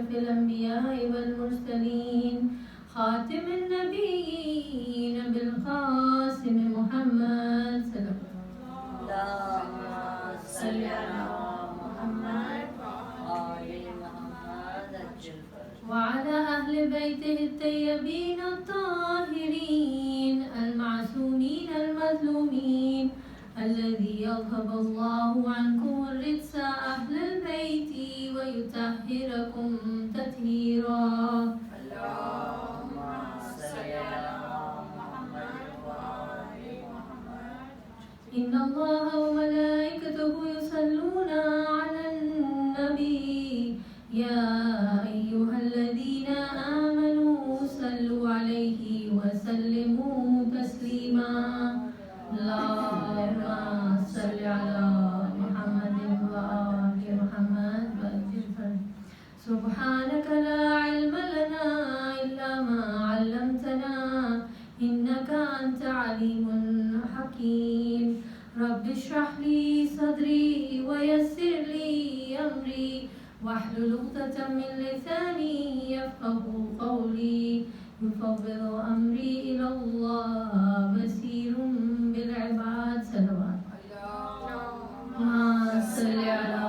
अशरफिल अंबियाइ वल मुरसलीन खातिमुन नबिय्यीन बिल क़ासिम मुहम्मद सल्लल्लाहु वअला अहले बैतिहि तय्यबीन अत्ताहिरीन अल-मासूमीन अल-मज़लूमीन अल्लज़ी यज़हबल्लाहु अन्कुम अर्रिज्सा अहलल बैति व युतahhirakum तत्हीरा। अल्लाहुम्मा सल्लि अला मुहम्मद व आलि मुहम्मद। इन्नल्लाहा व मलाइकतहु युसल्लूना अलन नबी या अय्युहल्लज़ीना आमनू सल्लु अलैहि व सल्लिमू तस्लीमा। अल्लाहुम्मा सल्लि अला मुहम्मदिन व आलि मुहम्मद वज्जिल। सुब्हानक ला इल्म लना इल्ला मा अल्लमतना इन्नका अंत अलीमुन हकीम। रब्बि इश्रह ली सदरी व यस्सिर ली अमरी वहलुल उक़दतम मिन लिसानी यफ़क़हू क़ौली। युफ़व्विदु अमरी इलल्लाह बसीरुम बिल इबाद। सल्लल्लाहु सल्लि अला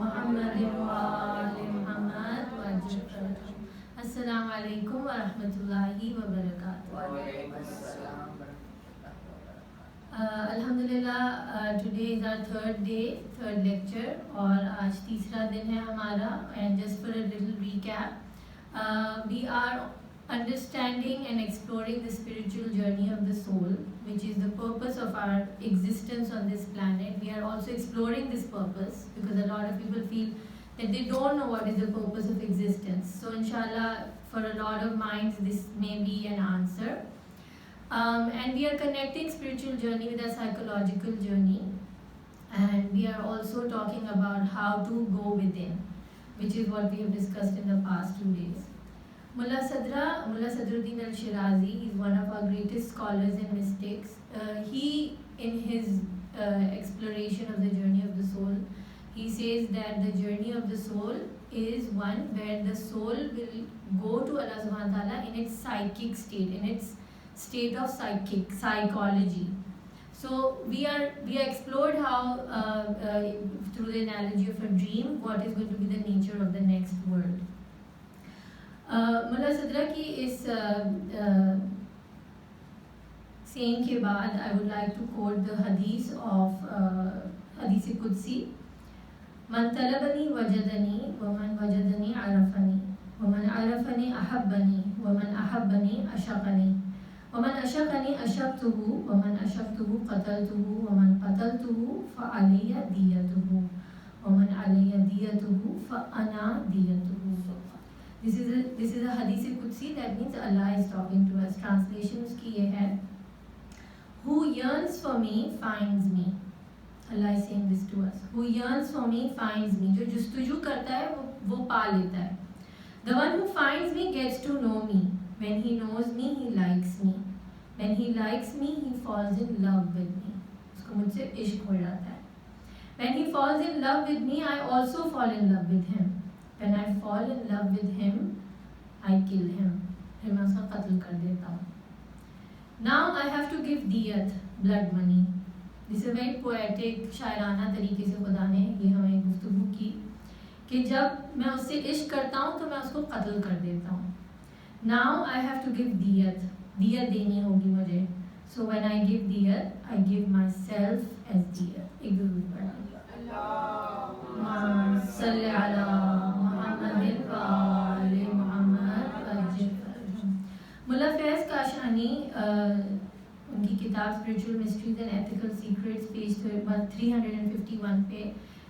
मुहम्मदिन व आलि मुहम्मद वज्जिल। अस्सलामु अलैकुम व रहमतुल्लाहि व बरकातुहू। अल्हम्दुलिल्लाह, today is our third lecture और आज तीसरा दिन है हमारा। And just for a little recap, we are understanding and exploring the spiritual journey of the soul, which is the purpose of our existence on this planet. We are also exploring this purpose because a lot of people feel that they don't know what is the purpose of existence. So inshallah, for a lot of minds this may be an answer. And we are connecting spiritual journey with a psychological journey, and we are also talking about how to go within, which is what we have discussed in the past 2 days. Mullah Sadruddin al-Shirazi is one of our greatest scholars and mystics. He, in his exploration of the journey of the soul, he says that the journey of the soul is one where the soul will go to Allah subhanahu wa ta'ala in its psychic state, in its state of psychology. So we explored how through the analogy of a dream, what is going to be the nature of the next world. Mulla Sadra की इस saying के बाद I would like to quote the हदीस of हदीस कुदसी। मन तलबनी वजदनी वमन वजदनी अरफनी वमन अरफनी अहब्बनी वमन अहब्बनी अशक़नी वमन अशक़नी अशक़तुहु वमन अशक़तुहु क़तलतुहु वमन क़तलतुहु फ़अलैया दियतुहु वमन अलैया दियतुहु फ़अना दियतुहु। This is a hadith Qudsi, that means Allah is talking to us. Translation उसकी ये है, Who yearns for me finds me. Allah is saying this to us. Who yearns for me finds me. जो जुस्तुजू करता है वो पा लेता है. The one who finds me gets to know me. When he knows me, he likes me. When he likes me, he falls in love with me. उसको मुझसे इश्क हो जाता है. When he falls in love with me, I also fall in love with him. When I fall in love with him, I kill him. फिर मैं उसका कत्ल कर देता हूँ. Now I have to give diyat, blood money. This is a very poetic, शायराना तरीके से खुदा ने ये हमें गुफ्तगू की कि जब मैं उससे इश्क करता हूँ तो मैं उसको कत्ल कर देता हूँ. Now I have to give diyat. diyat देनी होगी मुझे. So when I give diyat, I give myself as diyat. एक दुरूद पढ़ा. अल्लाहुम्मा सल्लि अला मुल्ला फैज़ काशानी उनकी किताब spiritual mysteries and ethical secrets page 351 पे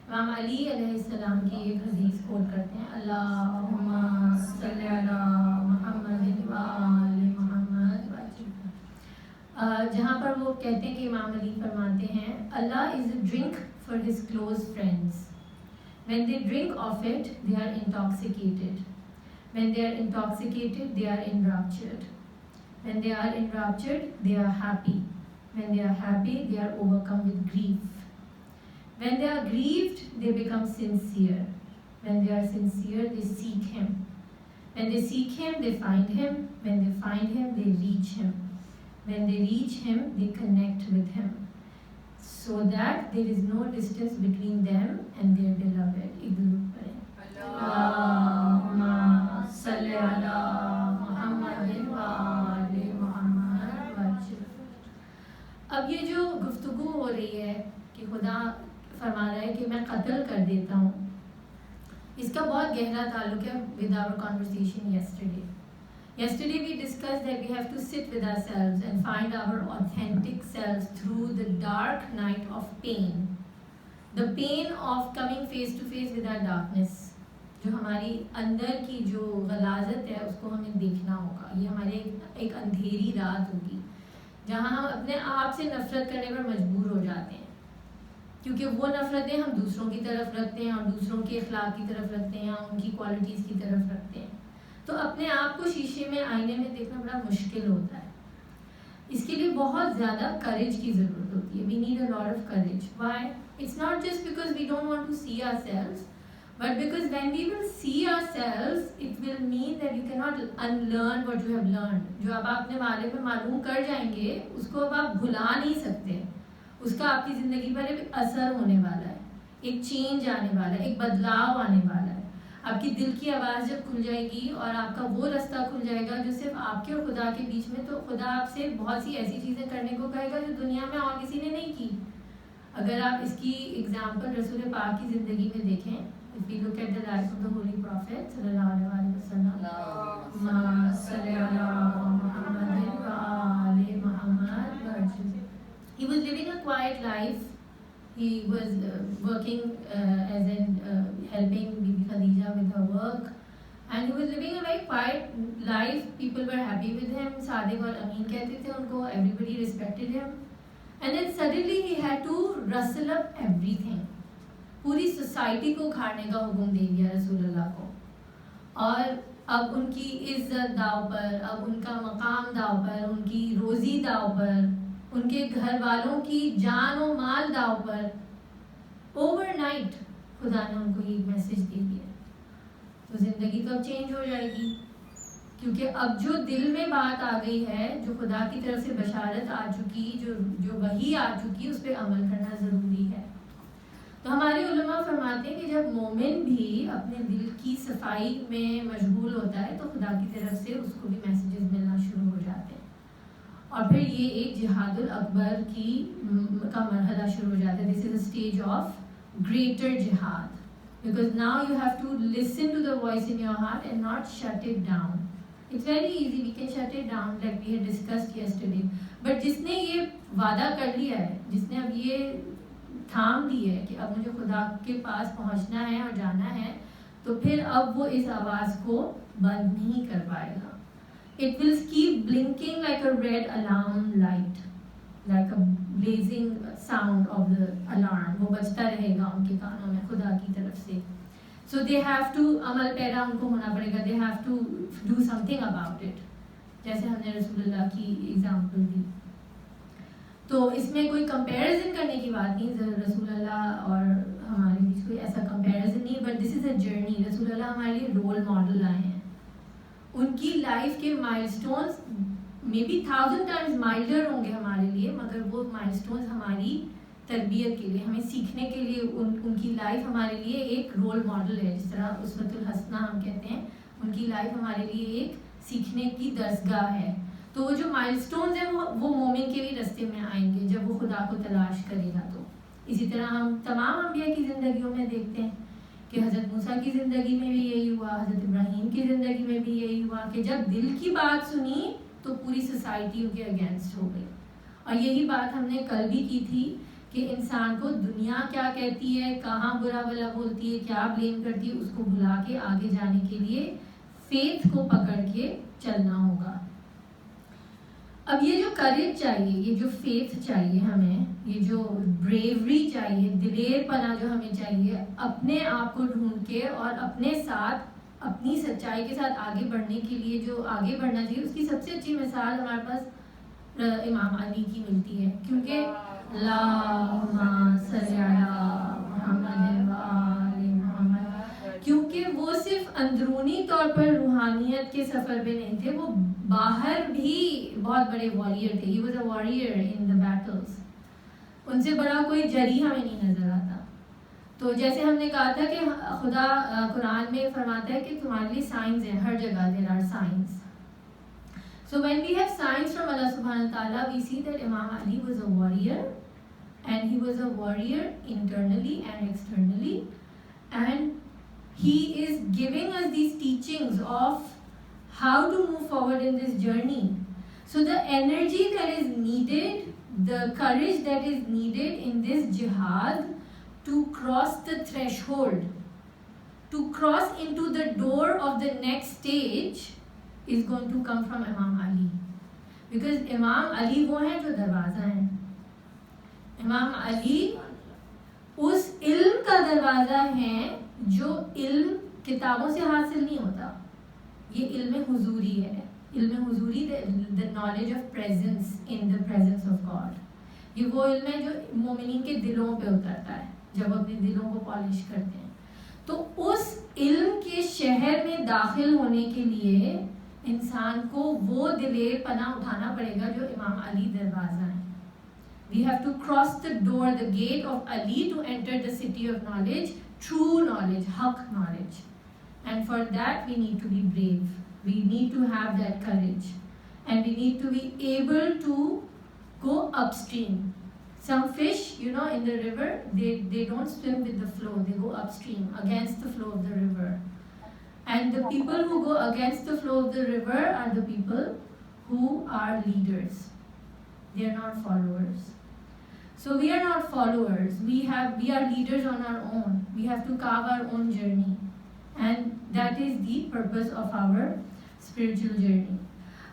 इमाम अली अलैहिस्सलाम की एक हदीस कोट करते हैं। अल्लाहुम्मा सल्लि अला मुहम्मदिन व आलि मुहम्मद, जहाँ पर वो कहते हैं कि इमाम अली फरमाते हैं, Allah is a drink for his close friends. When they drink of it, they are intoxicated. When they are intoxicated, they are enraptured. When they are enraptured, they are happy. When they are happy, they are overcome with grief. When they are grieved, they become sincere. When they are sincere, they seek Him. When they seek Him, they find Him. When they find Him, they reach Him. When they reach Him, they connect with Him, so that there is no distance between them and their beloved. Allahumma salli ala Muhammadin wa ali Muhammad वजल। अब ये जो गुफ्तगू हो रही है कि खुदा फरमा रहा है कि मैं कत्ल कर देता हूँ, इसका बहुत गहरा ताल्लुक है with our conversation yesterday. Yesterday we discussed that we have to sit with ourselves and find our authentic selves through the dark night of pain. The pain of coming face to face with our darkness. जो हमारी अंदर की जो गलाजत है उसको हमें देखना होगा। ये हमारे एक अंधेरी रात होगी जहाँ हम अपने आप से नफरत करने पर मजबूर हो जाते हैं, क्योंकि वो नफरतें हम दूसरों की तरफ रखते हैं और दूसरों के अखलाक की तरफ रखते हैं, उनकी क्वालिटीज़ की तरफ रखते हैं। तो अपने आप को शीशे में आईने में देखना बड़ा मुश्किल होता है। इसके लिए बहुत ज़्यादा करेज की ज़रूरत होती है। We need a lot of courage. Why? It's not just because we don't want to see ourselves, but because when we will see ourselves it will mean that you can not unlearn what you have learned. जो आप अपने बारे में मालूम कर जाएंगे उसको अब आप भुला नहीं सकते। उसका आपकी ज़िंदगी पर एक असर होने वाला है, एक चेंज आने वाला है, एक बदलाव आने वाला है। आपकी दिल की आवाज़ जब खुल जाएगी और आपका वो रास्ता खुल जाएगा जो सिर्फ आपके और खुदा के बीच में, तो खुदा आपसे बहुत सी ऐसी चीज़ें करने को कहेगा जो दुनिया में और किसी ने नहीं की। अगर आप इसकी एग्जाम्पल रसूल पाक की ज़िंदगी में देखें, if we look at the life of the holy prophet सल्लल्लाहु अलैहि वसल्लम, he was living a quiet life. He was working as in helping Bibi Khadija with her work, and he was living a very quiet life. People were happy with him. Sadiq और अमीन कहते थे उनको. Everybody respected him. And then suddenly he had to rustle up everything. पूरी society को उखाड़ने का हुक्म दे दिया रसूलुल्लाह को, और अब उनकी इज्जत दाव पर, अब उनका मकाम दाव पर, उनकी रोज़ी दाव पर, उनके घर वालों की जान और माल दाव पर। ओवरनाइट खुदा ने उनको ये मैसेज दे दिया। तो ज़िंदगी तो अब चेंज हो जाएगी, क्योंकि अब जो दिल में बात आ गई है, जो खुदा की तरफ से बशारत आ चुकी, जो वही आ चुकी, उस पर अमल करना ज़रूरी है। तो हमारे उलमा फरमाते हैं कि जब मोमिन भी अपने दिल की सफाई में मशगूल होता है तो खुदा की तरफ से उसको भी मैसेजेस मिलना शुरू हो जाते हैं, और फिर ये एक जिहादुल अकबर का मरहला शुरू हो जाता है। This is a stage of greater jihad, because now you have to listen to the voice in your heart and not shut it down. It's very easy, we can shut it down like we had discussed yesterday, but जिसने ये वादा कर लिया है, जिसने अब ये थाम दी है कि अब मुझे खुदा के पास पहुंचना है और जाना है, तो फिर अब वो इस आवाज़ को बंद नहीं कर पाएगा। It will keep blinking like a red alarm light, like a blazing sound of the alarm. वो बजता रहेगा उनके कानों में खुदा की तरफ से। So they have to, Amal para उनको होना पड़ेगा, they have to do something about it, जैसे हमने रसूलुल्लाह की एग्जाम्पल दी। तो इसमें कोई कंपैरिजन करने की बात नहीं, रसूलुल्लाह और हमारे बीच कोई ऐसा कंपैरिजन नहीं, but this is a journey. रसूलुल्लाह हमारे लिए रोल मॉडल आए हैं। उनकी लाइफ के milestones may be 1000 times milder होंगे हमारे लिए, मगर वो माइलस्टोन्स हमारी तरबियत के लिए, हमें सीखने के लिए, उनकी लाइफ हमारे लिए एक रोल मॉडल है। जिस तरह उसवतुल हसना हम कहते हैं, उनकी लाइफ हमारे लिए एक सीखने की दरसगाह है। तो वो जो माइलस्टोन्स हैं वो मोमिन के भी रास्ते में आएंगे जब वो खुदा को तलाश करेगा। तो इसी तरह हम तमाम अंबिया की ज़िंदगियों में देखते हैं कि हज़रत मूसा की ज़िंदगी में भी यही हुआ, हज़रत इब्राहीम की ज़िंदगी में भी यही हुआ कि जब दिल की बात सुनी तो पूरी सोसाइटी उनके अगेंस्ट हो गई। और यही बात हमने कल भी की थी कि इंसान को दुनिया क्या कहती है, कहाँ बुरा भला बोलती है, क्या ब्लेम करती है, उसको भुला के आगे जाने के लिए फेथ को पकड़ के चलना होगा। अब ये जो करेज चाहिए, ये जो फेथ चाहिए हमें, ये जो ब्रेवरी चाहिए, दिलेरपना जो हमें चाहिए, अपने आप को ढूंढ के और अपने साथ अपनी सच्चाई के साथ आगे बढ़ने के लिए जो आगे बढ़ना चाहिए, उसकी सबसे अच्छी मिसाल हमारे पास इमाम अली की मिलती है। क्योंकि अल्लाहुम्मा सल्ली अला मुहम्मद व आलि मुहम्मद, क्योंकि वो सिर्फ अंदरूनी तौर पर रूहानियत के सफ़र पे नहीं थे, वो बाहर भी बहुत बड़े वॉरियर थे. He was a warrior in the battles. उनसे बड़ा कोई जरी हमें नहीं नज़र आता. तो जैसे हमने कहा था कि खुदा कुरान में फरमाता है कि तुम्हारे लिए साइंस हैं, हर जगह there are science. So when we have signs from Allah subhanahu wa ta'ala, we see that Imam Ali was a warrior, and he was a warrior internally and externally, and he is giving us these teachings of how to move forward in this journey. So the energy that is needed, the courage that is needed in this jihad to cross the threshold, to cross into the door of the next stage, is going to come from Imam Ali. Because Imam Ali वो हैं जो दरवाज़ा हैं. इमाम अली उस इल्म का दरवाज़ा है जो इल्म किताबों से हासिल नहीं होता. ये इल्म हुजूरी है. इल्म हुजूरी, the knowledge of presence in the presence of God. ये वो इल्म है जो मोमिनीन के दिलों पे उतरता है जब अपने दिलों को पॉलिश करते हैं. तो उस इल्म के शहर में दाखिल होने के लिए इंसान को वो दिले पना उठाना पड़ेगा जो इमाम अली दरवाज़ा है. We have to cross the door, the gate of Ali, to enter the city of knowledge, true knowledge, haq knowledge. And for that we need to be brave. We need to have that courage. And we need to be able to go upstream. Some fish, in the river, they don't swim with the flow. They go upstream, against the flow of the river. And the people who go against the flow of the river are the people who are leaders. They are not followers. So we are not followers. We are leaders on our own. We have to carve our own journey. And that is the purpose of our spiritual journey.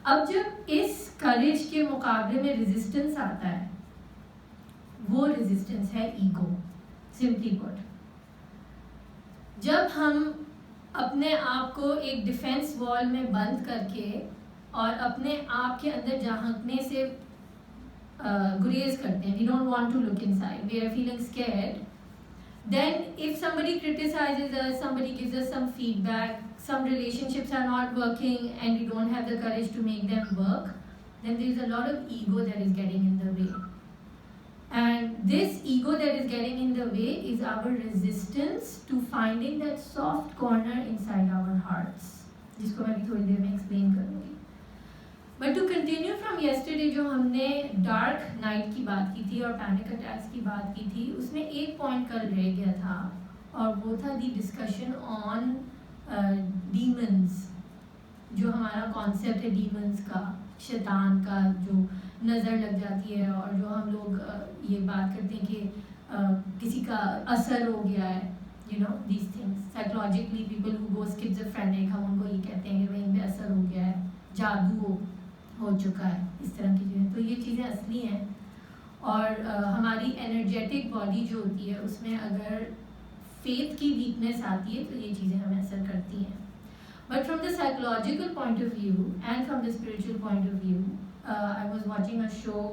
अब जब इस courage के मुकाबले में resistance आता है, वो resistance है ego. Simply put. जब हम अपने आप को एक डिफेंस वॉल में बंद करके और अपने आप के अंदर झांकने से गुरेज करते हैं, we don't want to look inside, we are feeling scared, then if somebody criticizes us, somebody gives us some feedback, some relationships are not working and we don't have the courage to make them work, then there is a lot of ego that is getting in the way. And this ego that is getting in the way is our resistance to finding that soft corner inside our hearts, जिसको मैं भी थोड़ी देर में explain करूँगी. But to continue from yesterday, जो हमने dark night की बात की थी और panic attacks की बात की थी, उसमें एक point कल रह गया था और वो था the discussion on demons. जो हमारा concept है demons का, शैतान का, जो नज़र लग जाती है और जो हम लोग ये बात करते हैं कि किसी का असर हो गया है, these things. Psychologically people who go schizophrenic, हम उनको ये कहते हैं कि भाई इनमें असर हो गया है, जादू हो चुका है, इस तरह की चीज़ें. तो ये चीज़ें असली हैं और हमारी एनर्जेटिक बॉडी जो होती है उसमें अगर फेथ की वीकनेस आती है तो ये चीज़ें हमें असर करती हैं. But from the psychological point of view and from the spiritual point of view, I was watching a show,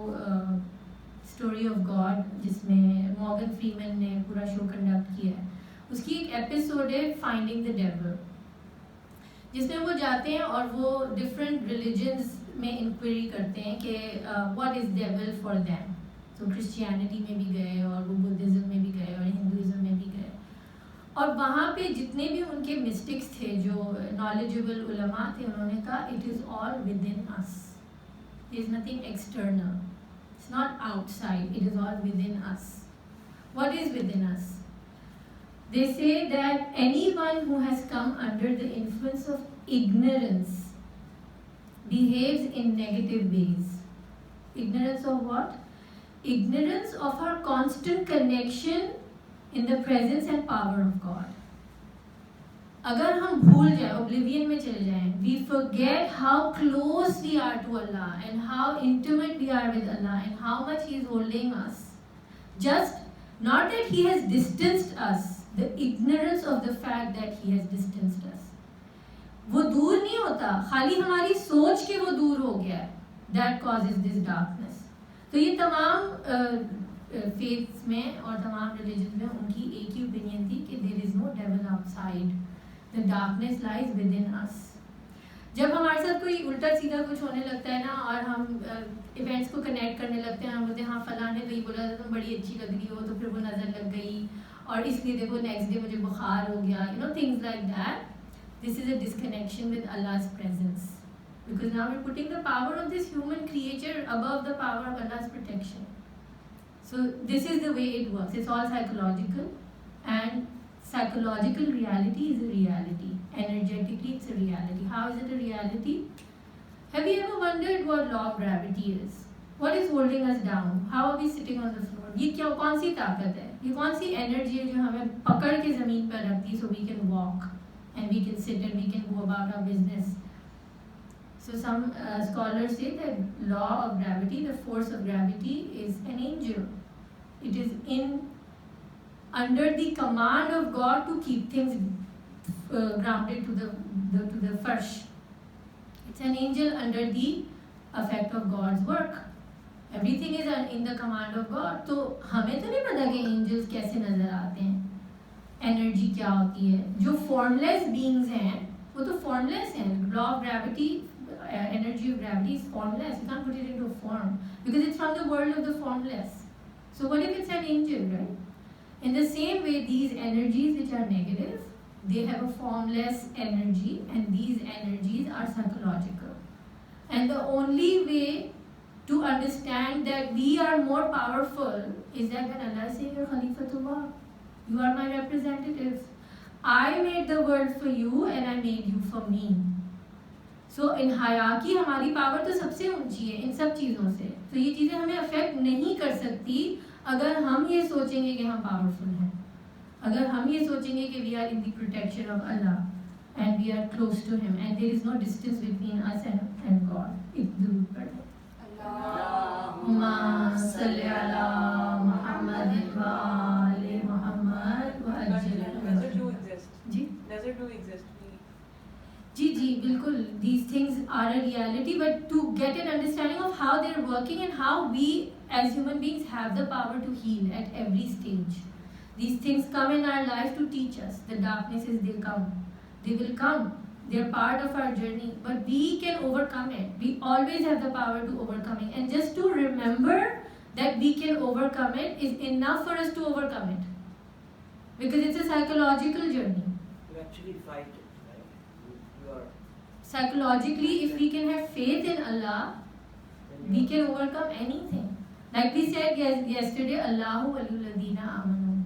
Story of God, जिसमें मॉर्गन फ्रीमैन ने पूरा शो कंडक्ट किया है. उसकी एक एपिसोड है फाइंडिंग द डेविल, जिसमें वो जाते हैं और वो डिफरेंट रिलीजन्स में इंक्वायरी करते हैं कि what is devil for them. तो क्रिश्चियनिटी में भी गए और वो बुद्धिज़्म में भी गए और हिंदुज़्म में भी गए और वहाँ पे जितने भी उनके मिस्टिक्स थे, जो नॉलेजेबल उलमा थे, उन्होंने कहा it is all within us. There is nothing external, it's not outside, it is all within us. What is within us? They say that anyone who has come under the influence of ignorance behaves in negative ways. Ignorance of what? Ignorance of our constant connection in the presence and power of God. अगर हम भूल जाए, oblivion में चले जाएं, we forget how close we are to Allah and how intimate we are with Allah and how much He is holding us. Just not that He has distanced us, the ignorance of the fact that He has distanced us. वो दूर नहीं होता, खाली हमारी सोच के वो दूर हो गया है. That causes this darkness. तो ये तमाम फेथ्स में और तमाम रिलीजन में उनकी एक ही ओपिनियन थी कि there is no devil outside. The darkness lies within us. जब हमारे साथ कोई उल्टा सीधा कुछ होने लगता है ना और हम इवेंट्स को कनेक्ट करने लगते हैं, हम बोलते हैं हाँ फलां ने तो ये बोला तुम बड़ी अच्छी लग रही हो, तो फिर वो नज़र लग गई और इसलिए देखो नेक्स्ट डे मुझे बुखार हो गया, you know, things like that. This is a disconnection with Allah's presence, because now we're putting the power of this human creature above the power of Allah's protection. So this is the way it works. It's all psychological, and psychological reality is a reality. Energetically, it's a reality. How is it a reality? Have you ever wondered what law of gravity is? What is holding us down? How are we sitting on the floor? ये क्या कौन सी ताकत है? ये कौन सी energy है जो हमें पकड़ के ज़मीन पर रखती है so we can walk and we can sit and we can go about our business. So some scholars say that law of gravity, the force of gravity, is an angel. It is under the command of God to keep things grounded to the farsh. It's an angel under the effect of God's work. Everything is in the command of God. तो हमें तो नहीं पता कि angels कैसे नजर आते हैं, एनर्जी क्या होती है. जो formless beings हैं वो तो formless हैं. Law of gravity, energy of gravity is formless. You can't put it into a form because it's from the world of the formless. So what if it's an angel, right? In the same way, these energies which are negative, they have a formless energy, and these energies are psychological. And the only way to understand that we are more powerful is that when Allah says, "You're Khalifatullah, you are my representative. I made the world for you, and I made you for me." So in hierarchy हमारी power तो सबसे ऊंची है इन सब चीज़ों से. तो ये चीज़ें हमें अफेक्ट नहीं कर सकती अगर हम ये सोचेंगे कि हम पावरफुल हैं, अगर हम ये सोचेंगे कि we are in the protection of Allah and we are close to him and there is no distance between us and God. एक दुरूद पढ़ें. अल्लाहुम्मा सल्ली अला मुहम्मद व आले मुहम्मद व अज्जल. जी Does it do exist? जी जी बिल्कुल. These things are a reality, but to get an understanding of how they're working and how we as human beings have the power to heal at every stage. These things come in our life to teach us. The darknesses, they come. They will come. They're part of our journey, but we can overcome it. We always have the power to overcome it. And just to remember that we can overcome it is enough for us to overcome it. Because it's a psychological journey. You actually fight it. Psychologically, if we can have faith in Allah, we can overcome anything. Like we said yesterday, Allahu waliyul ladina amanu.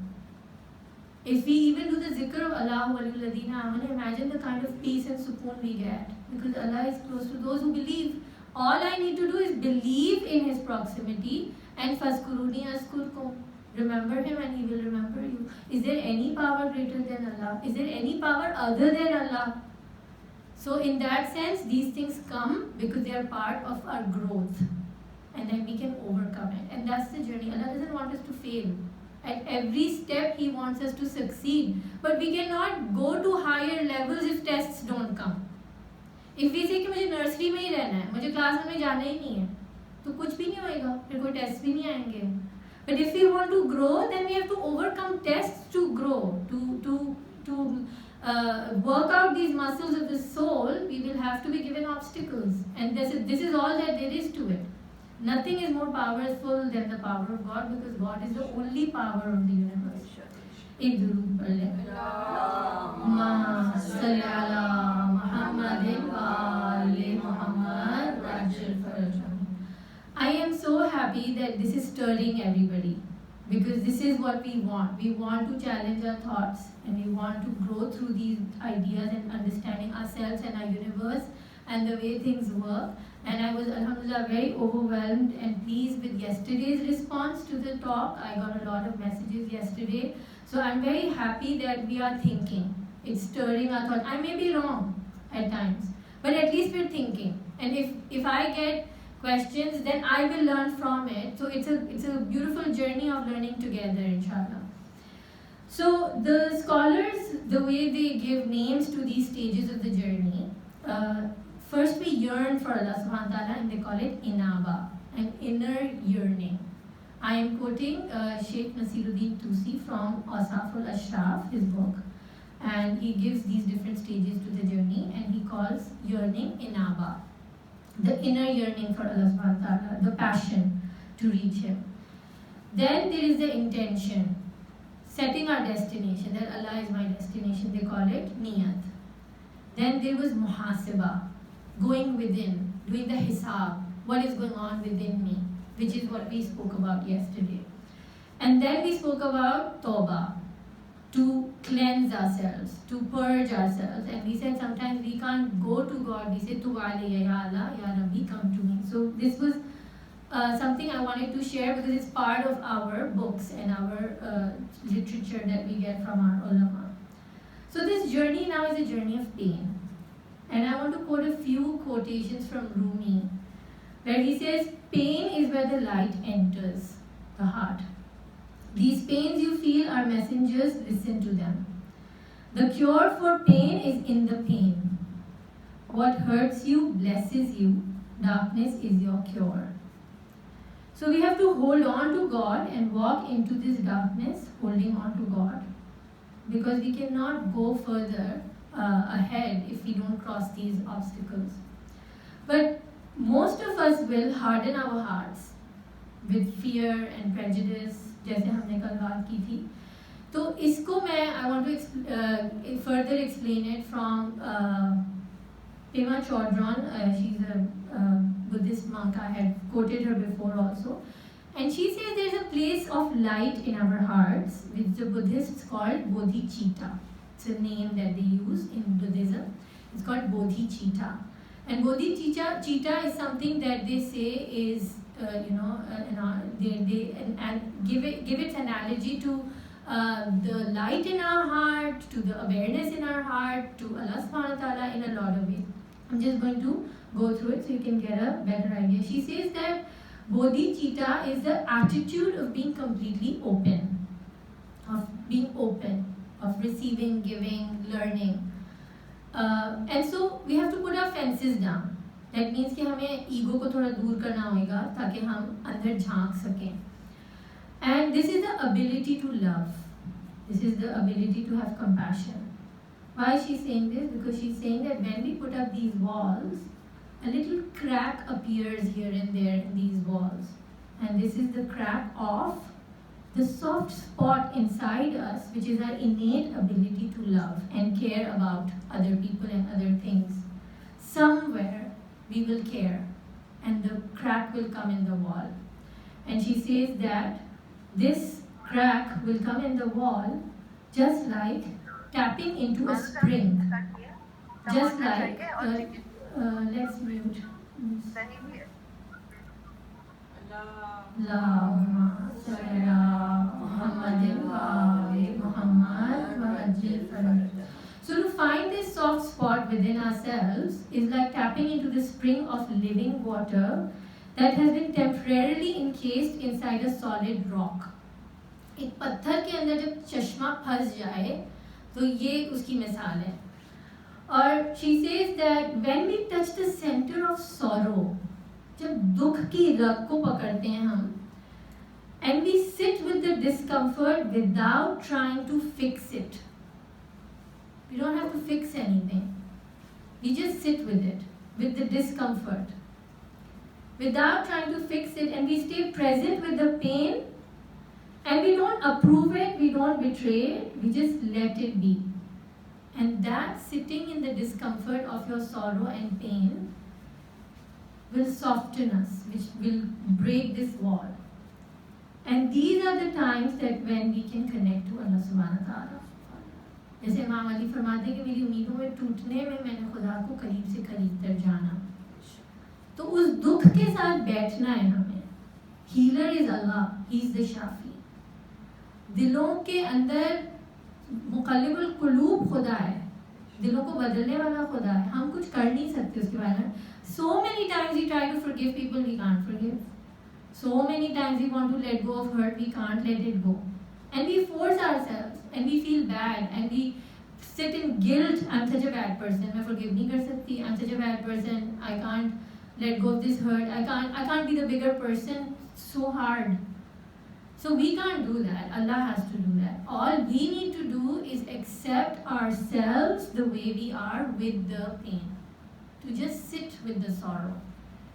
If we even do the zikr of Allahu waliyul ladina amanu, imagine the kind of peace and sukoon we get. Because Allah is close to those who believe. All I need to do is believe in His proximity, and fazkuruni azkurkum. Remember Him and He will remember you. Is there any power greater than Allah? Is there any power other than Allah? So in that sense, these things come because they are part of our growth, and then we can overcome it. And that's the journey. Allah doesn't want us to fail. At every step, He wants us to succeed. But we cannot go to higher levels if tests don't come. If we say कि मुझे nursery में ही रहना है, मुझे class में जाना ही नहीं है, तो कुछ भी नहीं होएगा, फिर कोई टेस्ट भी नहीं आएंगे. But if we want to grow, then we have to overcome tests to grow, to work out these muscles of the soul. We will have to be given obstacles, and this is all that there is to it. Nothing is more powerful than the power of God, because God is the only power of the universe. एक दुरूद पढ़ लें. अल्लाहुम्मा सल्ली अला मुहम्मदिन व आले मुहम्मद व अज्जल फरजहum. I am so happy that this is stirring everybody, because this is what we want. We want to challenge our thoughts, and we want to grow through these ideas and understanding ourselves and our universe and the way things work. And I was, alhamdulillah, very overwhelmed and pleased with yesterday's response to the talk. I got a lot of messages yesterday. So I'm very happy that we are thinking. It's stirring our thoughts. I may be wrong at times, but at least we're thinking. And if I get questions, then I will learn from it. So it's a beautiful journey of learning together, inshallah. So the scholars, the way they give names to these stages of the journey, first we yearn for Allah subhanahu wa ta'ala, and they call it inaba, an inner yearning. I am quoting Sheikh Nasiruddin Tusi from Asaf al-Ashraf, his book. and he gives these different stages to the journey, and he calls yearning inaba, the inner yearning for Allah subhanahu wa ta'ala, the passion to reach him. Then there is the intention, setting our destination, that Allah is my destination, they call it niyat. Then there was muhasaba, going within, doing the hisab, what is going on within me, which is what we spoke about yesterday. And then we spoke about tawbah, to cleanse ourselves, to purge ourselves. And we said sometimes we can't go to God, we say, Tu alayya ya Allah, ya Rabbi, come to me. So this was something I wanted to share because it's part of our books and our literature that we get from our ulama. So this journey now is a journey of pain. And I want to quote a few quotations from Rumi, where he says, pain is where the light enters the heart. These pains you feel are messengers, listen to them. The cure for pain is in the pain. What hurts you blesses you. Darkness is your cure. So we have to hold on to God and walk into this darkness holding on to God, because we cannot go further ahead if we don't cross these obstacles. But most of us will harden our hearts with fear and prejudice, जैसे हमने कल बात की थी. तो इसको मैं I want to further explain it from Pema Chodron. She's a Buddhist monk. I had quoted her before also. And she says there's a place of light in our hearts, which the Buddhists call bodhicitta. It's a name that they use in Buddhism. It's called bodhicitta. And bodhicitta is something that they say is, they give its analogy to the light in our heart, to the awareness in our heart, to Allah subhanahu wa ta'ala in a lot of ways. I'm just going to go through it so you can get a better idea. She says that bodhicitta is the attitude of being completely open, of receiving, giving, learning. And so we have to put our fences down. That means कि हमें ego को थोड़ा दूर करना होगा ताकि हम अंदर झांक सकें. And this is the ability to love. This is the ability to have compassion. Why is she saying this? Because she's saying that when we put up these walls, a little crack appears here and there in these walls. And this is the crack of the soft spot inside us, which is our innate ability to love and care about other people and other things. Somewhere we will care, and the crack will come in the wall. And she says that this crack will come in the wall just like tapping into a spring. Just like, let's mute. Allahumma salli ala Muhammadin wa ali Muhammad wa ajil. So to find this soft spot within ourselves is like tapping into the spring of living water that has been temporarily encased inside a solid rock. एक पत्थर के अंदर जब चश्मा फंस जाए तो ये उसकी मिसाल है. और she says that when we touch the center of sorrow, जब दुख की रग को पकड़ते हैं हम, and we sit with the discomfort without trying to fix it. We don't have to fix anything. We just sit with it, with the discomfort, without trying to fix it, and we stay present with the pain, and we don't approve it, we don't betray it, we just let it be. And that sitting in the discomfort of your sorrow and pain will soften us, which will break this wall. And these are the times that when we can connect to Allah subhanahu wa ta'ala. जैसे इमाम अली फरमाते कि मेरी उम्मीदों में टूटने में मैंने खुदा को करीब से करीब तर जाना. तो उस दुख के साथ बैठना है हमें. Healer is Allah, He is the Shafi. दिलों के अंदर मुक़ल्लिबुल क़ुलूब खुदा है, दिलों को बदलने वाला खुदा है. हम कुछ कर नहीं सकते उसके बारे में. So many times we try to forgive people, we can't forgive. So many times we want to let go of hurt, we can't let it go. And we force ourselves, and we feel bad, and we sit in guilt. I'm such a bad person. मैं forgive नहीं कर सकती. I'm such a bad person. I can't let go of this hurt. I can't be the bigger person. So hard. So we can't do that. Allah has to do that. All we need to do is accept ourselves the way we are with the pain. To just sit with the sorrow.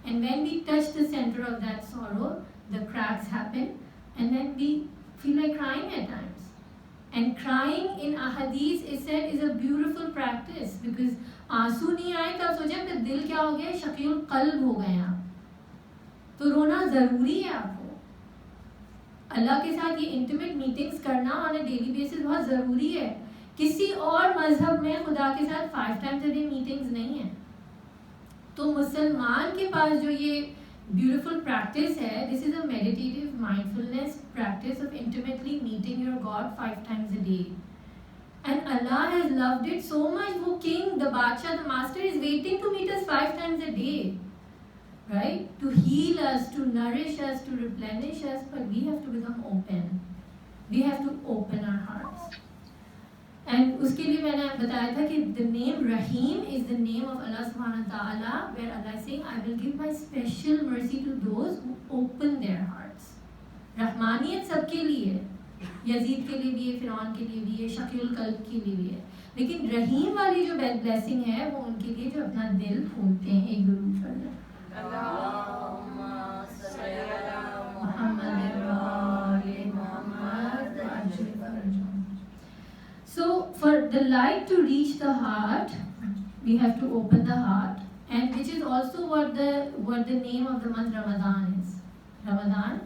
And when we touch the center of that sorrow, the cracks happen, and then we feel like crying at times. And crying in ahadith is said is a beautiful practice, because आंसू नहीं आए तो आप सोचें कि दिल क्या हो गया, शकील कल्ब हो गए आप. तो रोना ज़रूरी है आपको. अल्लाह के साथ ये इंटीमेट मीटिंग्स करना ऑन अ डेली बेसिस बहुत ज़रूरी है. किसी और मज़हब में खुदा के साथ 5 times a day मीटिंग्स नहीं है. तो मुसलमान के पास जो ये ब्यूटीफुल प्रैक्टिस है, this is a meditative mindfulness practice of intimately meeting your God 5 times a day. And Allah has loved it so much. वो king, the बादशाह, the master is waiting to meet us 5 times a day. Right? To heal us, to nourish us, to replenish us, but we have to become open. We have to open our hearts. And उसके लिए मैंने बताया था कि the name Rahim is the name of Allah subhanahu wa ta'ala, where Allah is saying, I will give my special mercy to those who open their hearts. रहमानियत सबके लिए है, Yazid के लिए भी है, फिरौन के लिए भी है, शकील कल्ब के लिए भी है, लेकिन रहीम वाली जो ब्लेसिंग है वो उनके लिए जो अपना दिल खोलते हैं. एक दुरूद पढ़ना. So for the light to reach the heart, we have to open the heart, and which is also what the name of the month Ramadan is. Ramadan,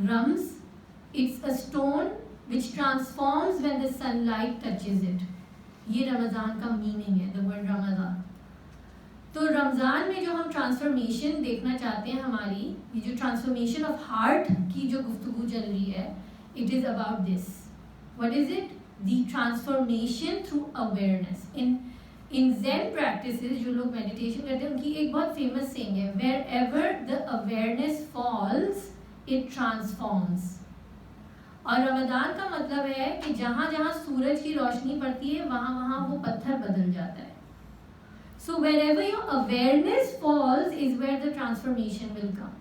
Rams, it's a stone which transforms when the sunlight touches it. ये रमज़ान का meaning है, the word Ramadan. तो रमज़ान में जो हम transformation देखना चाहते हैं, हमारी ये जो ट्रांसफॉर्मेशन ऑफ हार्ट की जो गुफ्तगू चल रही है, it is about this. What is it? The transformation through awareness. In Zen practices जो लोग मेडिटेशन करते हैं, उनकी एक बहुत फेमस सेइंग है, wherever the awareness falls it transforms. और रमज़ान का मतलब है कि जहाँ जहाँ सूरज की रोशनी पड़ती है, वहाँ वहाँ वो पत्थर बदल जाता है. So wherever your awareness falls is where the transformation will come.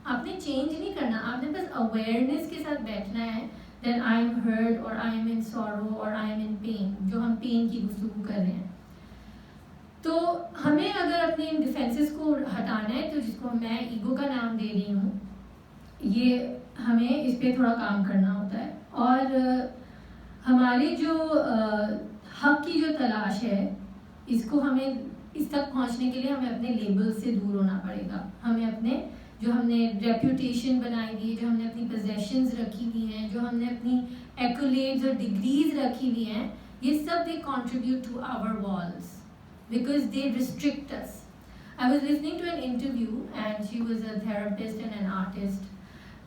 आपने change नहीं करना, आपने बस awareness के साथ बैठना है that I am hurt or I am in sorrow or I am in pain, जो हम pain की गुफ्तगू कर रहे हैं. तो हमें अगर अपने इन डिफेंसेस को हटाना है, तो जिसको मैं ईगो का नाम दे रही हूँ, ये हमें इस पे थोड़ा काम करना होता है. और हमारे जो हक की जो तलाश है, इसको हमें इस तक पहुंचने के लिए हमें अपने लेबल से दूर होना पड़ेगा. हमें अपने जो हमने रेप्यूटेशन बनाई हुई है, जो हमने अपनी पोजेशंस रखी हुई हैं, जो हमने अपनी एक्युलेट्स और डिग्रीज रखी हुई हैं, ये सब they contribute to our walls because they restrict us. I was listening to an interview and she was a therapist and an artist.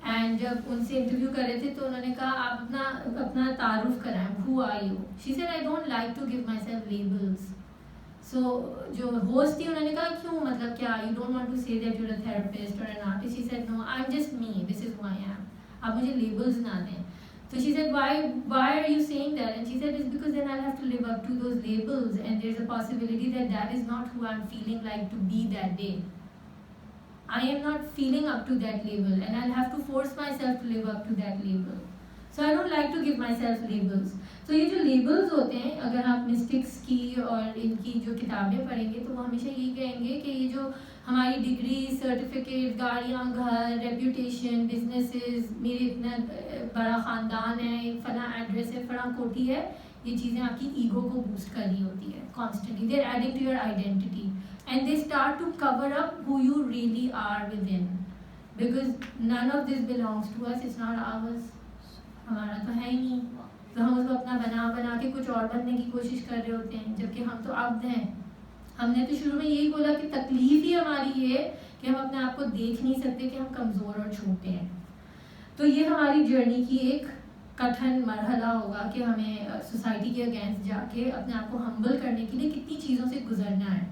And जब उनसे इंटरव्यू कर रहे थे तो उन्होंने कहा, आप अपना तारुफ कराएं, who are you. She said, I don't like to give myself labels. So जो होस्ट थी उन्होंने कहा, क्यों, मतलब क्या, you don't want to say that you are a therapist और an artist. She said, no, I am just me, this is who I am. आप मुझे लेबल्स ना दें. तो she said, why are you saying that? And she said, it's because then I have to live up to those labels and there is a possibility that that is not who I am feeling like to be that day. I am not feeling up to that label and I'll have to force myself to live up to that label. So I don't like to give myself labels. So ये जो labels होते हैं, अगर आप mystics की और इनकी जो किताबें पढ़ेंगे तो वो हमेशा यही कहेंगे कि ये जो हमारी डिग्री, सर्टिफिकेट, गाड़ियाँ, घर, रेप्यूटेशन, बिजनेसेस, मेरे इतना बड़ा ख़ानदान है, एक फला एड्रेस है, फला कोठी है, ये चीज़ें आपकी ईगो को बूस्ट कर रही होती है constantly. They are adding to your identity and they start to cover up who you really are within, because none of this belongs to us. It's not ours. हमारा तो है ही नहीं. तो हम उसको अपना बना के कुछ और बनने की कोशिश कर रहे होते हैं, जबकि हम तो अब्द हैं. हमने तो शुरू में यही बोला कि तकलीफ ही हमारी है कि हम अपने आप को देख नहीं सकते कि हम कमज़ोर और छोटे हैं. तो ये हमारी जर्नी की एक कठिन मरहला होगा कि हमें सोसाइटी के अगेंस्ट जाके अपने आप को हम्बल करने के लिए कितनी चीज़ों से गुजरना है.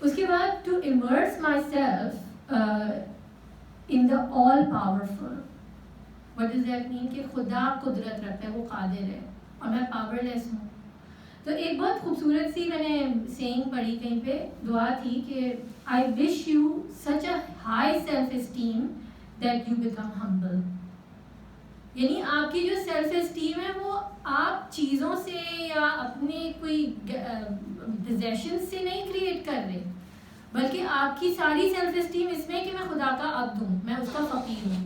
उसके बाद to immerse myself in the all powerful. What does that mean? कि खुदा कुदरत रखता है, वो कादिर है और मैं पावरलेस हूँ. तो एक बहुत खूबसूरत सी मैंने सेइंग पढ़ी कहीं पे, दुआ थी कि I wish you such a high self esteem that you become humble. यानी आपकी जो सेल्फ एस्टीम है वो आप चीज़ों से या अपने कोई पोजेशन से नहीं क्रिएट कर रहे, बल्कि आपकी सारी सेल्फ एस्टीम इसमें कि मैं खुदा का अब्द हूँ, मैं उसका फ़कीर हूँ.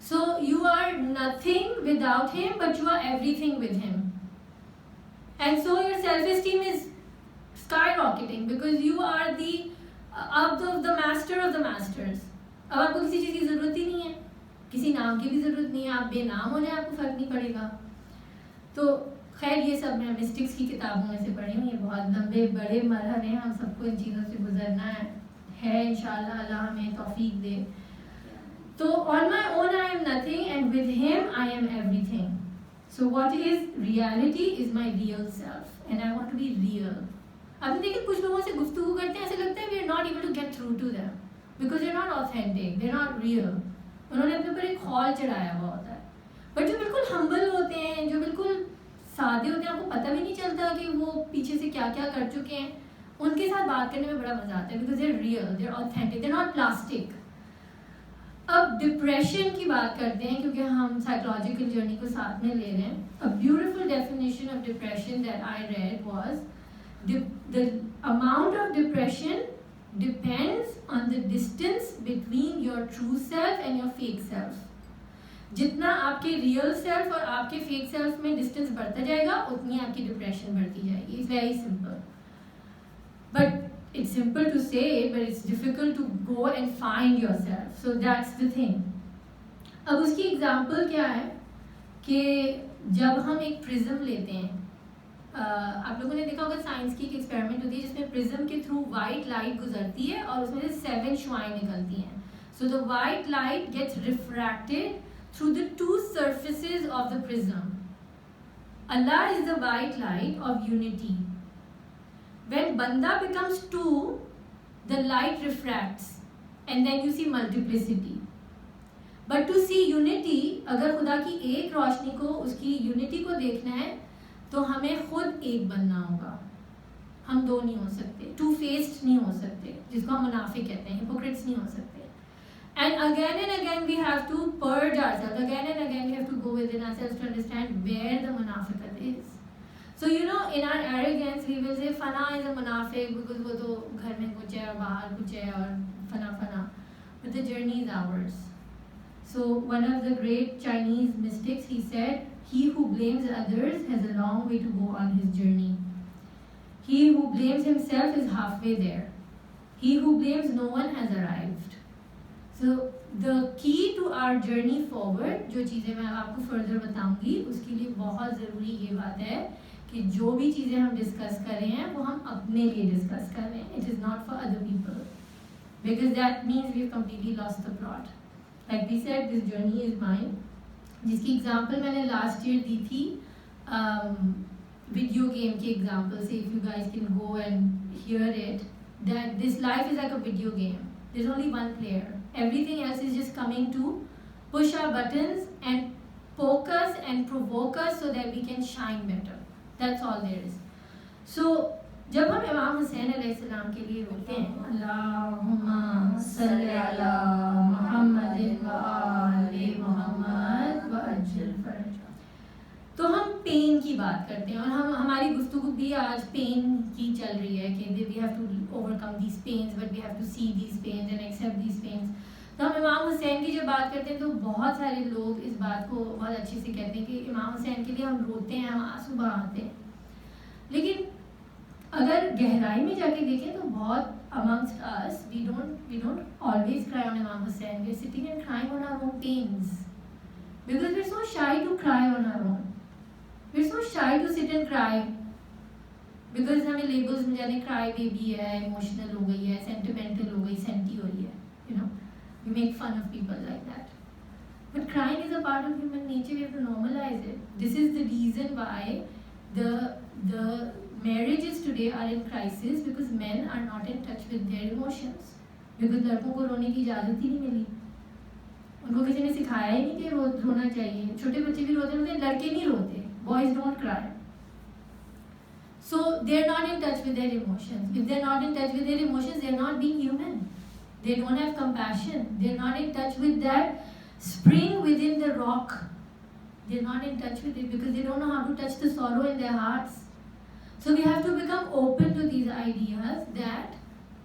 So you are nothing without him but you are everything with him. And so your self esteem is skyrocketing because you are the abd of the master of the masters. अब आपको किसी चीज़ की ज़रूरत ही नहीं है, किसी नाम की भी ज़रूरत नहीं है, आप बेनाम हो जाए आपको फ़र्क नहीं पड़ेगा. तो खैर ये सब मैं मिस्टिक्स की किताबों में से पढ़ी हूँ, ये बहुत लंबे बड़े मरहले हैं, हम सबको इन चीज़ों से गुजरना है इंशाल्लाह, अल्लाह हमें तौफीक दे. तो on my own I am nothing and with him I am everything. So what is reality is my real self and I want to be real. अब देखिए कुछ लोगों से गुफ्तगू करते हैं, ऐसे लगता है we are not able to get through to them because they are not authentic, they are not real. उन्होंने अपने ऊपर एक खौल चढ़ाया हुआ होता है. बट जो बिल्कुल हम्बल होते हैं, जो बिल्कुल सादे होते हैं, आपको पता भी नहीं चलता कि वो पीछे से क्या क्या कर चुके हैं, उनके साथ बात करने में बड़ा मजा आता है because they are real, they are authentic, they are not plastic. अब डिप्रेशन की बात करते हैं क्योंकि हम साइकोलॉजिकल जर्नी को साथ में ले रहे हैं. A beautiful definition of depression that I read was the amount of depression depends on the distance between your true self and your fake self. जितना आपके रियल सेल्फ और आपके फेक सेल्फ में डिस्टेंस बढ़ता जाएगा उतनी आपकी डिप्रेशन बढ़ती जाएगी. It's very simple, but it's simple to say but it's difficult to go and find yourself. So that's the thing. अब उसकी एग्जाम्पल क्या है कि जब हम एक प्रिज्म लेते हैं, आप लोगों ने देखा होगा साइंस की एक एक्सपेरिमेंट होती है जिसमें प्रिज्म के थ्रू वाइट लाइट गुजरती है और उसमें से 7 शुआएं निकलती हैं. So the white light gets refracted through the 2 surfaces of the prism. Allah is the white light of unity. When banda becomes 2, the light refracts and then you see multiplicity. But to see unity, अगर खुदा की एक रोशनी को, उसकी unity को देखना है तो हमें खुद एक बनना होगा. हम दो नहीं हो सकते, टू फेस्ड नहीं हो सकते, जिसको हम मुनाफिक कहते हैं, हिपोक्रेट्स नहीं हो सकते. And again we have to purge ourselves. Again and again we have to go within ourselves to understand where the munafiqat is. So you know, in our arrogance we will say fana is a munafiq because वो तो घर में कुछ है और बाहर कुछ है और fana. But the journey is ours. So one of the great Chinese mystics, he said, he who blames others has a long way to go on his journey. He who blames himself is halfway there. He who blames no one has arrived. So the key to our journey forward, जो चीज़ें मैं आपको further बताऊंगी, उसके लिए बहुत ज़रूरी ये बात है कि जो भी चीज़ें हम डिस्कस कर रहे हैं वो हम अपने लिए डिस्कस कर रहे हैं. It is not for other people, because that means we've completely lost the plot. Like we said, this journey is mine. जिसकी एग्जाम्पल मैंने लास्ट ईयर दी थी वीडियो गेम की एग्जाम्पल से. If you guys can go and hear it, that this life is like a video game. There is only one player. Everything else is just coming to push our buttons and poke us and provoke us so that we can shine better. That's all there is. So जब हम इमाम हुसैन अलैहिस्सलाम के लिए रोते हैं अल्लाहुम्मा सल्ली अला मुहम्मदिन व आले मुहम्मद व अज्जल फरज, तो हम पेन की बात करते हैं. और हम हमारी गुफ्तगू भी आज पेन की चल रही है कि we have to overcome these pains but we have to see these pains and accept these pains. तो हम इमाम हुसैन की जब बात करते हैं तो बहुत सारे लोग इस बात को बहुत अच्छे से कहते हैं कि इमाम हुसैन के लिए हम रोते हैं, हम आंसू बहाते हैं. लेकिन अगर गहराई में जाके देखें तो बहुत amongst us we don't always cry on Imam Hussain. We're sitting and crying on our own pains because we're so shy to cry on our own. We're so shy to sit and cry because हमें labels में जाने cry baby है, emotional हो गई है, sentimental हो गई, senti हो रही है. You know, we make fun of people like that. But crying is a part of human nature. We have to normalize it. This is the reason why the marriages today are in crisis, because men are not in touch with their emotions. Because लड़कों को रोने की इजाज़त ही नहीं मिली, उनको किसी ने सिखाया ही नहीं कि रोना चाहिए. छोटे बच्चे भी रोते हैं, लड़के नहीं रोते. Boys don't cry. So they're not in touch with their emotions. If they're not in touch with their emotions, they're not being human. They don't have compassion. They're not in touch with that spring within the rock. They're not in touch with it because they don't know how to touch the sorrow in their hearts. So we have to become open to these ideas that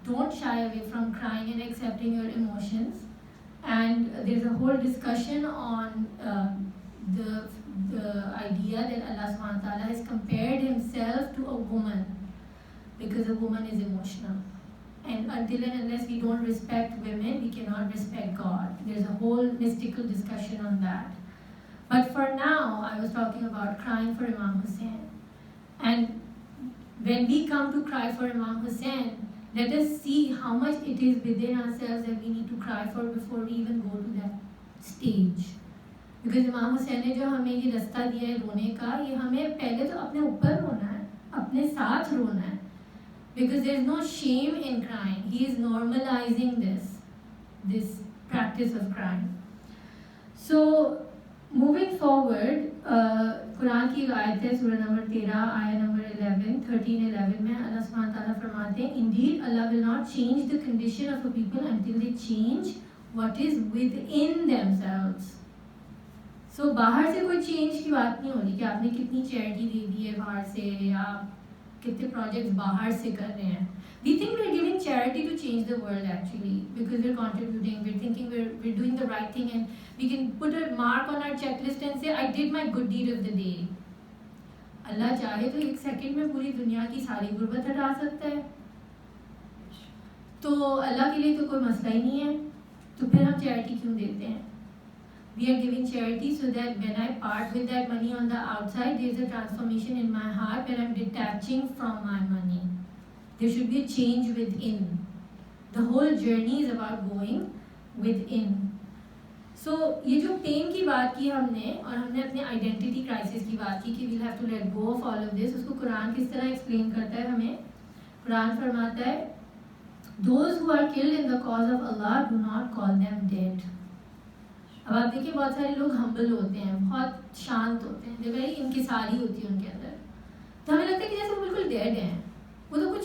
don't shy away from crying and accepting your emotions. And there's a whole discussion on the idea that Allah subhanahu wa ta'ala has compared himself to a woman because a woman is emotional. And until and unless we don't respect women, we cannot respect God. There's a whole mystical discussion on that. But for now, I was talking about crying for Imam Hussein. And when we come to cry for Imam Hussein, let us see how much it is within ourselves that we need to cry for before we even go to that stage. Because Imam Hussein ने जो हमें ये रास्ता दिया है रोने का, ये हमें पहले तो अपने ऊपर रोना है, अपने साथ रोना है. Because there is no shame in crying. He is normalizing this practice of crying. So, moving forward, Quran की आयत है सूरह नंबर 13 आयत नंबर 13 में अल्लाह सुब्हानहू व तआला फरमाते हैं, Indeed, Allah will not change the condition of a people until they change what is within themselves. So बाहर से कोई चेंज की बात नहीं हो रही कि आपने कितनी चैरिटी दे दी है बाहर से या कितने प्रोजेक्ट्स बाहर से कर रहे हैं. We think we're giving charity to change the world actually because we're contributing, we're thinking we're doing the right thing and we can put a mark on our checklist and say I did my good deed of the day. अल्लाह चाहे तो एक second में पूरी दुनिया की सारी गुर्बत हटा सकता है. तो अल्लाह के लिए तो कोई मसला ही नहीं है. तो फिर हम चैरिटी क्यों देते हैं? We are giving charity so that when I part with that money on the outside, there is a transformation in my heart when I'm detaching from my money. There should be a change within. The whole journey is about going within. So ये जो pen की बात की हमने और हमने अपने identity crisis की बात की कि we'll have to let go of all of this, उसको कुरान किस तरह एक्सप्लेन करता है हमें? कुरान फरमाता है, Those who are killed in the cause of Allah do not call them dead. अब आप देखिए बहुत सारे लोग हम्बल होते हैं, बहुत शांत होते हैं, वेरी इंकिसारी होती है उनके अंदर. तो हमें लगता है कि जैसे वो बिल्कुल डेड हैं. वो तो कुछ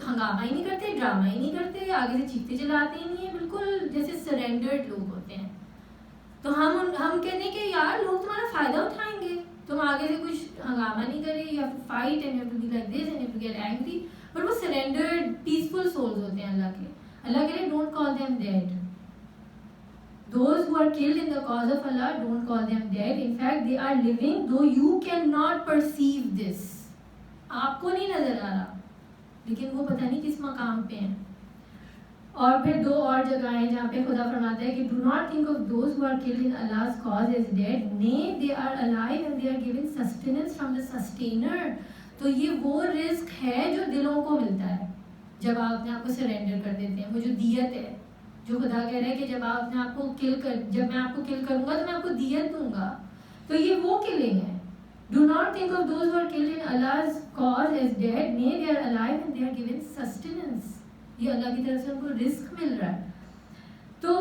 हंगामा ही नहीं करते, ड्रामा ही नहीं करते, आगे से चीखते चलाते ही नहीं है, बिल्कुल जैसे सरेंडर्ड लोग होते हैं. तो हम कहते हैं कि यार लोग तुम्हारा फ़ायदा उठाएंगे, तुम आगे से कुछ हंगामा नहीं कर रहे, you have to fight and you have to be like this and you have to get angry. But वो सरेंडर्ड पीसफुल सोल्स होते हैं अल्लाह के. अल्लाह के लिए don't call them dead. Those who are killed in the cause of Allah, don't call them dead. In fact, they are living, though you cannot perceive this. आपको नहीं नजर आ रहा, लेकिन वो पता नहीं किस मकाम पे हैं. और फिर दो और जगह हैं जहाँ पे खुदा फरमाता है कि do not think of those who are killed in Allah's cause as dead. Nay, they are alive and they are given sustenance from the sustainer. तो ये वो रिस्क है जो दिलों को मिलता है जब आप अपने आप को सरेंडर कर देते हैं. वो जो दियत है जो खुदा कह रहा है कि जब आप अपने आप को जब मैं आपको किल करूंगा तो मैं आपको दियत दूंगा. तो ये वो किलिंग है. Do not think of those who are killed in Allah's cause as dead. Nay, they are alive and they are given sustenance. ये अल्लाह की तरफ से उनको रिस्क मिल रहा है. तो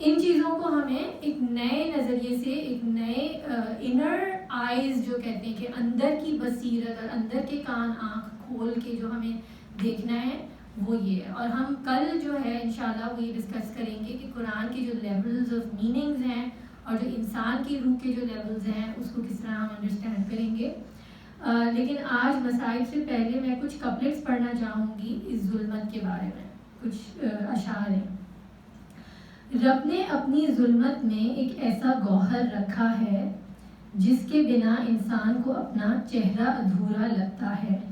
इन चीज़ों को हमें एक नए नज़रिए से, एक नए इनर आइज जो कहते हैं कि अंदर की बसीरत और अंदर के कान आँख खोल के जो हमें देखना है वो ये है. और हम कल जो है इंशाल्लाह वो ये डिस्कस करेंगे कि कुरान के जो लेवल्स ऑफ मीनिंग्स हैं और जो इंसान की रूह के जो लेवल्स हैं उसको किस तरह हम अंडरस्टैंड करेंगे. लेकिन आज मसाइल से पहले मैं कुछ कपलेट्स पढ़ना चाहूँगी इस जुल्मत के बारे में. कुछ अशार हैं. रब ने अपनी जुल्मत में एक ऐसा गौहर रखा है जिसके बिना इंसान को अपना चेहरा अधूरा लगता है.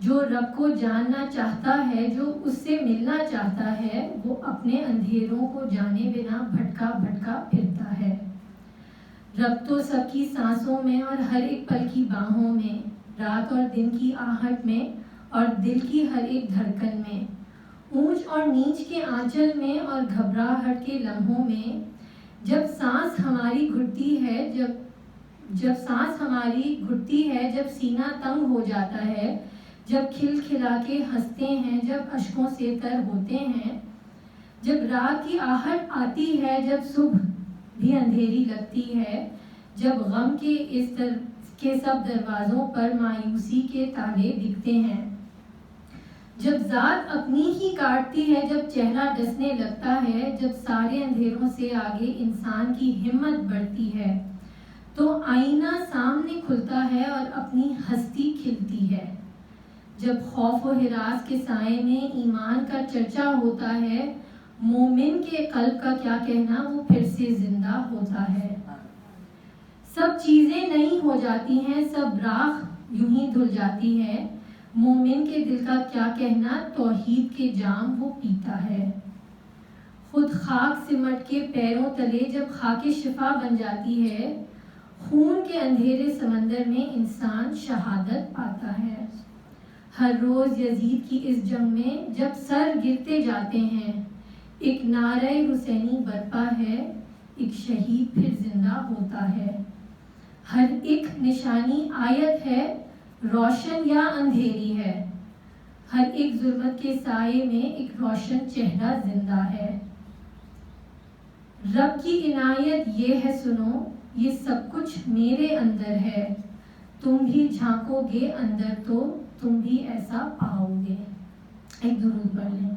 जो रब को जानना चाहता है, जो उससे मिलना चाहता है, वो अपने अंधेरों को जाने बिना भटका भटका फिरता है. रब तो सबकी सांसों में और हर एक पल की बाहों में, रात और दिन की आहट में और दिल की हर एक धड़कन में, ऊंच और नीच के आंचल में और घबराहट के लम्हों में. जब सांस हमारी घुटती है, जब सांस हमारी घुटती है, जब सीना तंग हो जाता है, जब खिलखिला के हंसते हैं, जब अश्कों से तर होते हैं, जब रात की आहट आती है, जब सुबह भी अंधेरी लगती है, जब गम के इस तरह के सब दरवाज़ों पर मायूसी के ताले दिखते हैं, जब ज़ात अपनी ही काटती है, जब चेहरा डसने लगता है, जब सारे अंधेरों से आगे इंसान की हिम्मत बढ़ती है, तो आईना सामने खुलता है और अपनी हस्ती खिलती है। जब खौफ व हिरास के साए में ईमान का चर्चा होता है, मोमिन के कल्ब का क्या कहना, वो फिर से जिंदा होता है। सब चीज़ें नई हो जाती हैं, सब राख यूं ही धुल जाती है। मोमिन के दिल का क्या कहना, तौहीद के जाम वो पीता है। खुद खाक सिमट के पैरों तले जब खाके शिफा बन जाती है, खून के अंधेरे समंदर में इंसान शहादत पाता है। हर रोज़ यजीद की इस जंग में जब सर गिरते जाते हैं, एक नारे हुसैनी बरपा है, एक शहीद फिर जिंदा होता है। हर एक निशानी आयत है, रोशन या अंधेरी है। हर एक जुल्मत के साये में एक रोशन चेहरा जिंदा है। रब की इनायत ये है सुनो, ये सब कुछ मेरे अंदर है। तुम भी झांकोगे अंदर तो तुम भी ऐसा पाओगे। एक दुरूद पढ़ लें।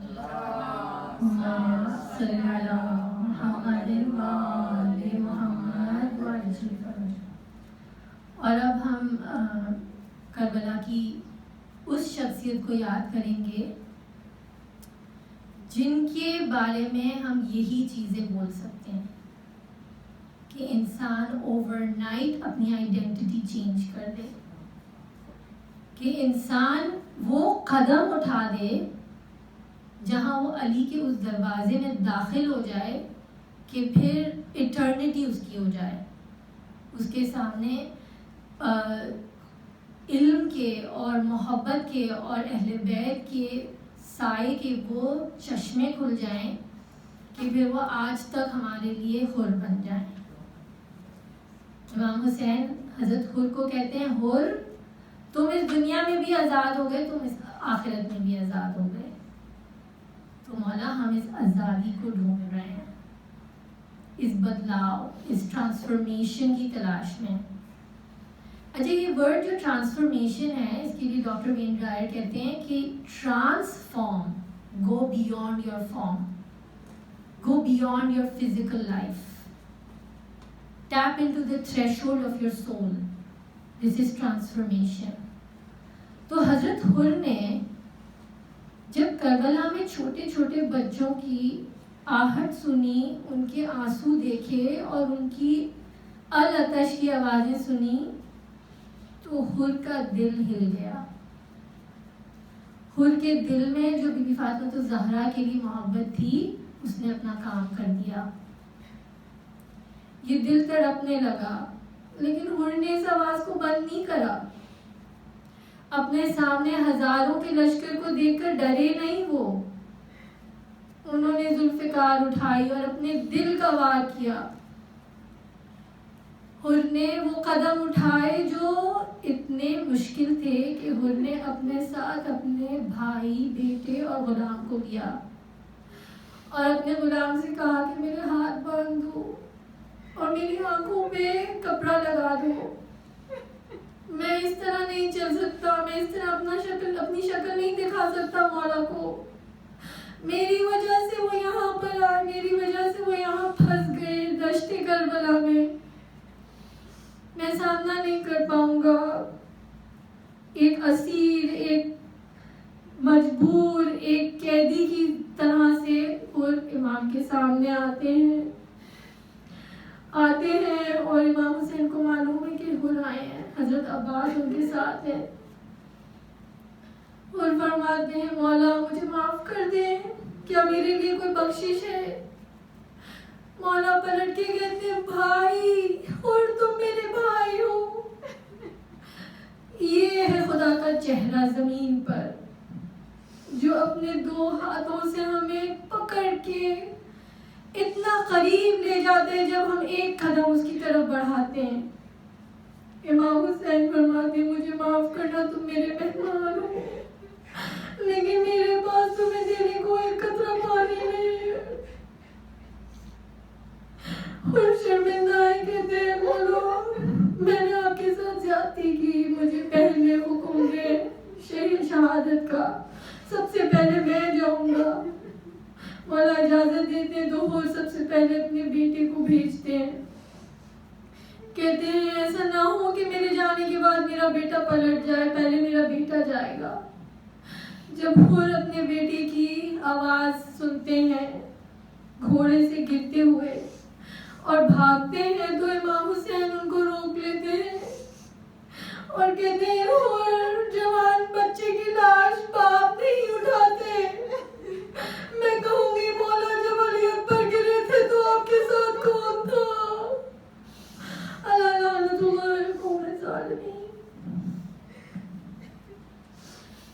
और अब हम करबला की उस शख्सियत को याद करेंगे जिनके बारे में हम यही चीज़ें बोल सकते हैं कि इंसान ओवरनाइट अपनी आइडेंटिटी चेंज कर दे, कि इंसान वो कदम उठा दे जहाँ वो अली के उस दरवाजे में दाखिल हो जाए कि फिर इटर्निटी उसकी हो जाए। उसके सामने इल्म के और मोहब्बत के और अहले बैत के साए के वो चश्मे खुल जाएं कि फिर वो आज तक हमारे लिए हुर बन जाएं। इमाम हुसैन हज़रत हुर को कहते हैं, हुर तुम इस दुनिया में भी आज़ाद हो गए, तुम इस आखिरत में भी आज़ाद हो गए। तो मौला हम इस आज़ादी को ढूंढ रहे हैं, इस बदलाव, इस ट्रांसफॉर्मेशन की तलाश में। अच्छा, ये वर्ड जो ट्रांसफॉर्मेशन है, इसके लिए डॉक्टर वेन ड्रायर कहते हैं कि transform, go beyond your form, go beyond your physical life, tap into the threshold of your soul. This is transformation. तो हजरत हुर ने जब करबला में छोटे छोटे बच्चों की आहट सुनी, उनके आंसू देखे और उनकी अल-अतश की आवाज़ें सुनी, तो हुर का दिल हिल गया। हुर के दिल में जो बीबी फातिमा तो ज़हरा के लिए मोहब्बत थी, उसने अपना काम कर दिया। ये दिल तड़पने लगा, लेकिन हुर ने इस आवाज़ को बंद नहीं करा। अपने सामने हजारों के लश्कर को देखकर डरे नहीं वो। उन्होंने जुल्फ़िकार उठाई और अपने दिल का वार किया। हुर ने वो कदम उठाए जो इतने मुश्किल थे कि हुर ने अपने साथ अपने भाई, बेटे और गुलाम को लिया और अपने गुलाम से कहा कि मेरे हाथ बांध दो और मेरी आंखों पे कपड़ा लगा दो। मैं इस तरह नहीं चल सकता, मैं इस तरह अपनी शक्ल नहीं दिखा सकता मौला को। मेरी वजह से वो यहाँ पर आए, मेरी वजह से वो यहाँ फंस गए दश्ते करबला में। मैं सामना नहीं कर पाऊंगा। एक असीर, एक मजबूर, एक कैदी की तरह से हुर इमाम के सामने आते हैं और इमाम हुसैन को मालूम है कि हुर आए हैं। हजरत अब्बास उनके साथ है। हुर फरमाते हैं, मौला मुझे माफ कर दे, क्या मेरे लिए कोई बख्शिश है? मौला पलट के कहते हैं, भाई हुर तुम मेरे भाई हो। ये है खुदा का चेहरा जमीन पर, जो अपने दो हाथों से हमें पकड़ के इतना करीब ले जाते हैं जब हम एक कदम उसकी तरफ बढ़ाते हैं। इमाम हुसैन फरमाते, मुझे माफ करना, तुम मेरे मेहमान हो, लेकिन मेरे पास तुम्हें देने को एक कतरा पानी नहीं है। और शर्मिंदा है, कहते हैं, बोलो मैंने आपके साथ ज्यादती की, मुझे पहले हुक्म दे शहीद शहादत का, सबसे इजाज़त देते हैं तो वो सबसे पहले अपने बेटे को भेजते हैं। कहते हैं ऐसा ना हो कि मेरे जाने के बाद मेरा बेटा पलट जाए, पहले मेरा बेटा जाएगा। जब हुर अपने बेटे की आवाज़ सुनते हैं घोड़े से गिरते हुए और भागते हैं तो इमाम हुसैन उनको रोक लेते हैं और कहते हैं हुर, जवान बच्चे की लाश बाप नहीं उठाते। मैं कहूँगी मौला जब अली अकबर गिरे थे तो आपके साथ कौन था? अल्लाह लानतुल्लाह अलैहि ज़ालिमीन।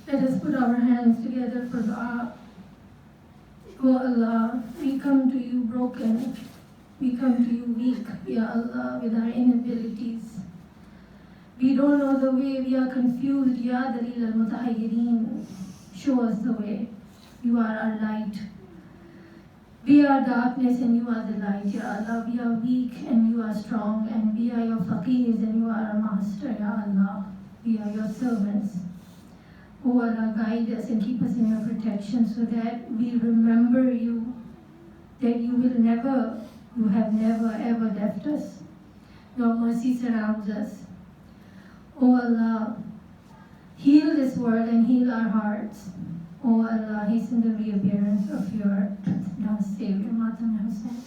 Let us put our hands together for dua. Oh Allah, we come to you broken. We come to you weak, Ya Allah, with our inabilities. We don't know the way, we are confused, Ya Dalil al-Mutahayyirin. Show us the way. You are our light. We are darkness and you are the light, Ya Allah. We are weak and you are strong, and we are your faqirs and you are our master, Ya Allah. We are your servants. Oh Allah, guide us and keep us in your protection so that we remember you, that you have never ever left us. Your mercy surrounds us. Oh Allah, heal this world and heal our hearts. Oh Allah, hasten the reappearance of your last Savior, Matam Hussain.